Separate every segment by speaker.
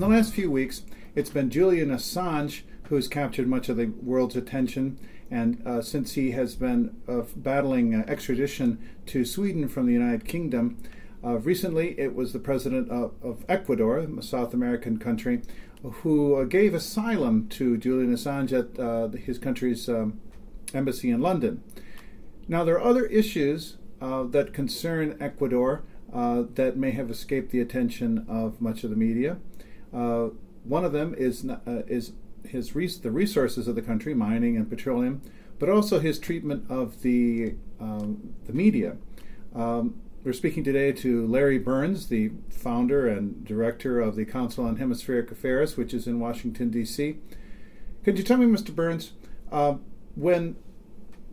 Speaker 1: the last few weeks, it's been Julian Assange who has captured much of the world's attention. And since he has been battling extradition to Sweden from the United Kingdom, recently it was the president of Ecuador, a South American country, who gave asylum to Julian Assange at his country's embassy in London. Now, there are other issues that concern Ecuador that may have escaped the attention of much of the media. One of them is the resources of the country, mining and petroleum, but also his treatment of the media. We're speaking today to Larry Burns, the founder and director of the Council on Hemispheric Affairs, which is in Washington, D.C. Could you tell me, Mr. Burns, when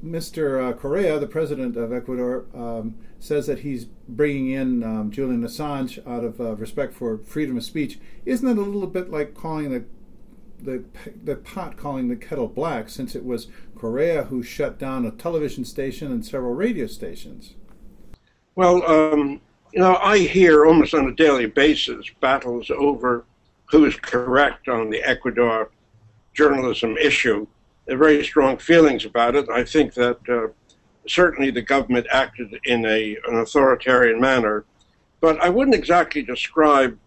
Speaker 1: Mr. Correa, the president of Ecuador, says that he's bringing in Julian Assange out of respect for freedom of speech, isn't it a little bit like calling the pot calling the kettle black, since it was Correa who shut down a television station and several radio stations?
Speaker 2: Well, I hear almost on a daily basis battles over who is correct on the Ecuador journalism issue. There are very strong feelings about it. I think that certainly the government acted in an authoritarian manner, but I wouldn't exactly describe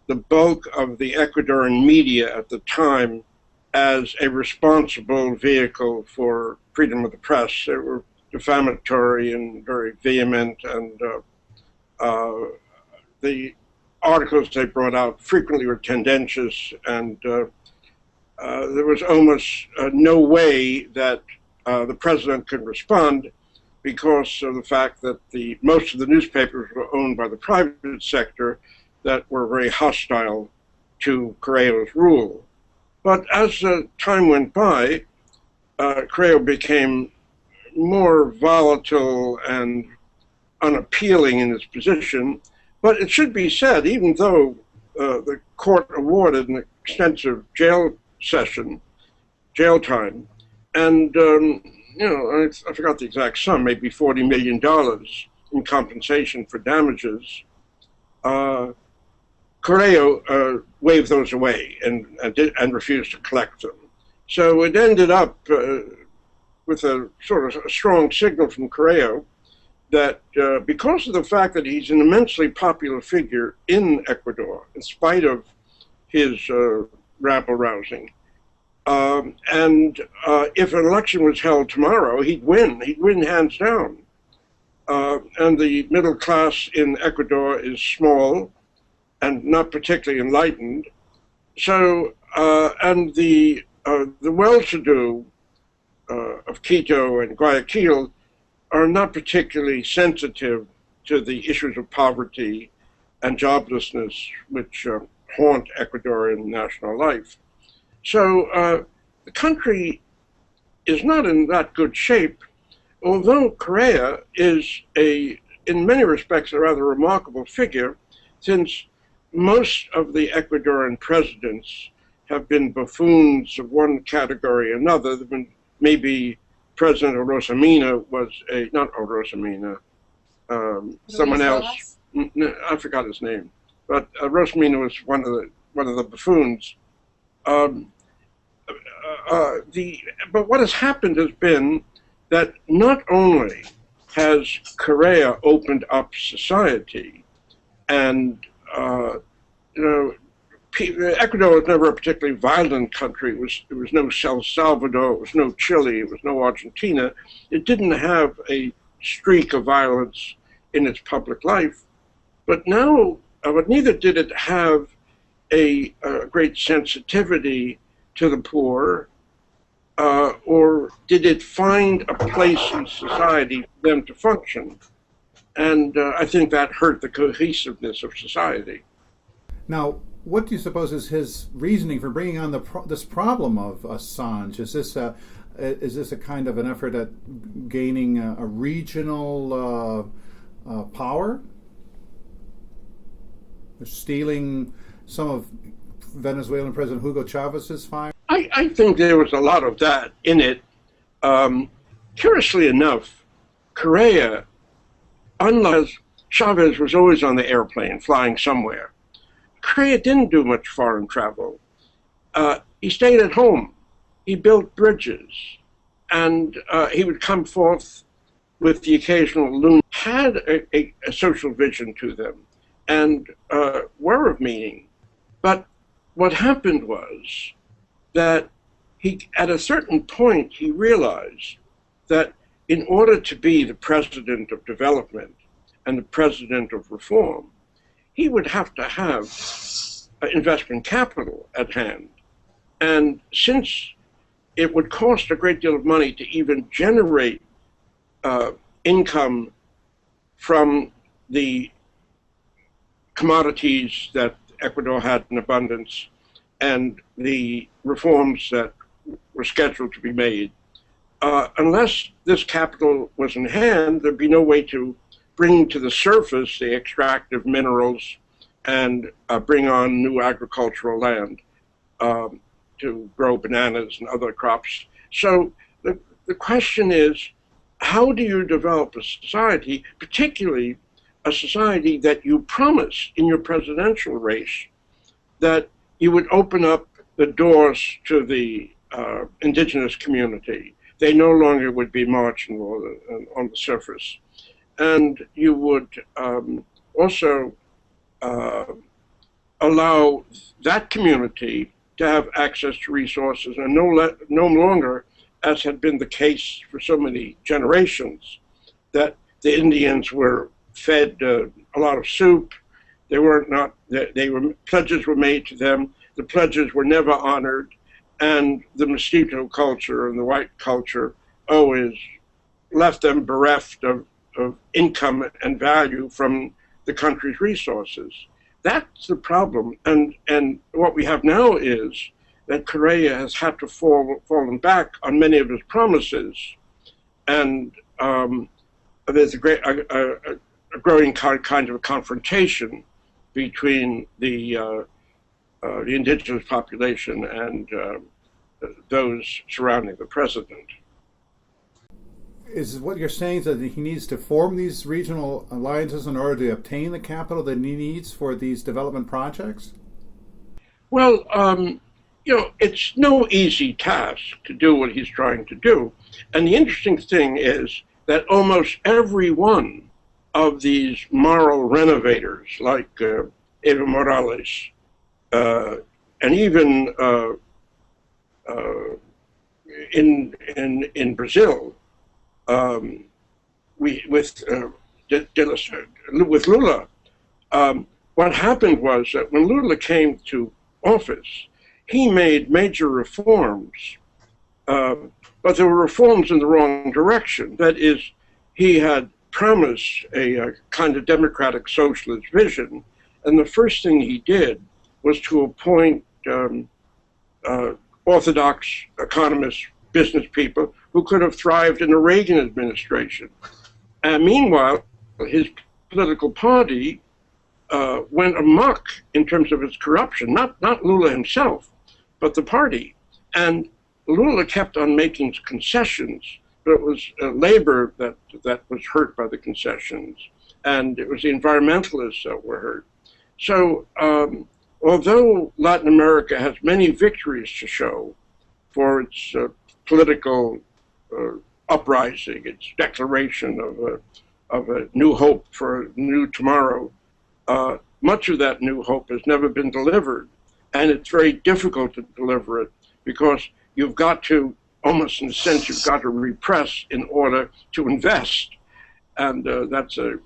Speaker 2: the bulk of the Ecuadorian media at the time as a responsible vehicle for freedom of the press. They were defamatory and very vehement, and the articles they brought out frequently were tendentious, and there was almost no way that the president could respond because of the fact that most of the newspapers were owned by the private sector that were very hostile to Correa's rule. But as time went by, Correa became more volatile and unappealing in his position. But it should be said, even though the court awarded an extensive jail time, and I forgot the exact sum, maybe $40 million in compensation for damages, Correa waved those away and refused to collect them. So it ended up with a sort of a strong signal from Correa that because of the fact that he's an immensely popular figure in Ecuador, in spite of his rabble-rousing, and if an election was held tomorrow, he'd win hands down. And the middle class in Ecuador is small and not particularly enlightened. So, and the well-to-do of Quito and Guayaquil are not particularly sensitive to the issues of poverty and joblessness which haunt Ecuadorian national life. So the country is not in that good shape, although Correa is in many respects, a rather remarkable figure, since most of the Ecuadorian presidents have been buffoons of one category or another. There have been maybe President Orosamina was not Orosamina, someone else. I forgot his name, but Orosamina was one of the buffoons. But what has happened has been that not only has Correa opened up society, and Ecuador was never a particularly violent country. It was no El Salvador, it was no Chile, it was no Argentina. It didn't have a streak of violence in its public life. But now, but neither did it have a great sensitivity to the poor, or did it find a place in society for them to function. And I think that hurt the cohesiveness of society.
Speaker 1: Now, what do you suppose is his reasoning for bringing on this problem of Assange? Is this a kind of an effort at gaining a regional power? Stealing some of Venezuelan President Hugo Chavez's fire?
Speaker 2: I think there was a lot of that in it. Curiously enough, Correa, unlike Chavez, was always on the airplane flying somewhere. Correa didn't do much foreign travel. He stayed at home. He built bridges, and he would come forth with the occasional loon. Had a social vision to them, and were of meaning. But what happened was that at a certain point, he realized that in order to be the president of development and the president of reform, he would have to have investment capital at hand. And since it would cost a great deal of money to even generate income from the commodities that Ecuador had in abundance and the reforms that were scheduled to be made, unless this capital was in hand, there'd be no way to bring to the surface the extractive minerals and bring on new agricultural land to grow bananas and other crops. So the question is, how do you develop a society, particularly a society that you promised in your presidential race that you would open up the doors to the indigenous community? They no longer would be marginal on the surface. And you would also allow that community to have access to resources, and no longer, as had been the case for so many generations, that the Indians were fed a lot of soup. Pledges were made to them. The pledges were never honored, and the mestizo culture and the white culture always left them bereft of income and value from the country's resources. That's the problem. And what we have now is that Correa has had to fallen back on many of his promises, and there's a growing kind of a confrontation between the indigenous population and those surrounding the president.
Speaker 1: Is what you're saying that he needs to form these regional alliances in order to obtain the capital that he needs for these development projects?
Speaker 2: Well, it's no easy task to do what he's trying to do. And the interesting thing is that almost every one of these moral renovators, like Evo Morales, and even in Brazil, with Lula, what happened was that when Lula came to office, he made major reforms, but there were reforms in the wrong direction. That is, he had promised a kind of democratic socialist vision, and the first thing he did was to appoint orthodox economists, business people who could have thrived in the Reagan administration. And meanwhile, his political party went amok in terms of its corruption, not Lula himself, but the party. And Lula kept on making concessions, but it was labor that was hurt by the concessions, and it was the environmentalists that were hurt. So although Latin America has many victories to show for its political uprising, its declaration of a new hope for a new tomorrow, much of that new hope has never been delivered. And it's very difficult to deliver it because you've got to, almost in a sense, you've got to repress in order to invest. And that's a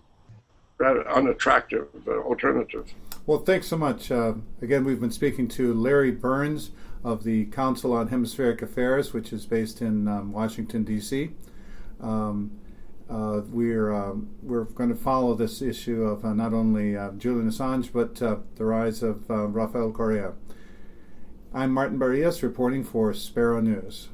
Speaker 2: rather unattractive alternative.
Speaker 1: Well, thanks so much. Again, we've been speaking to Larry Burns of the Council on Hemispheric Affairs, which is based in Washington, D.C. We're going to follow this issue of not only Julian Assange, but the rise of Rafael Correa. I'm Martin Barrias reporting for Sparrow News.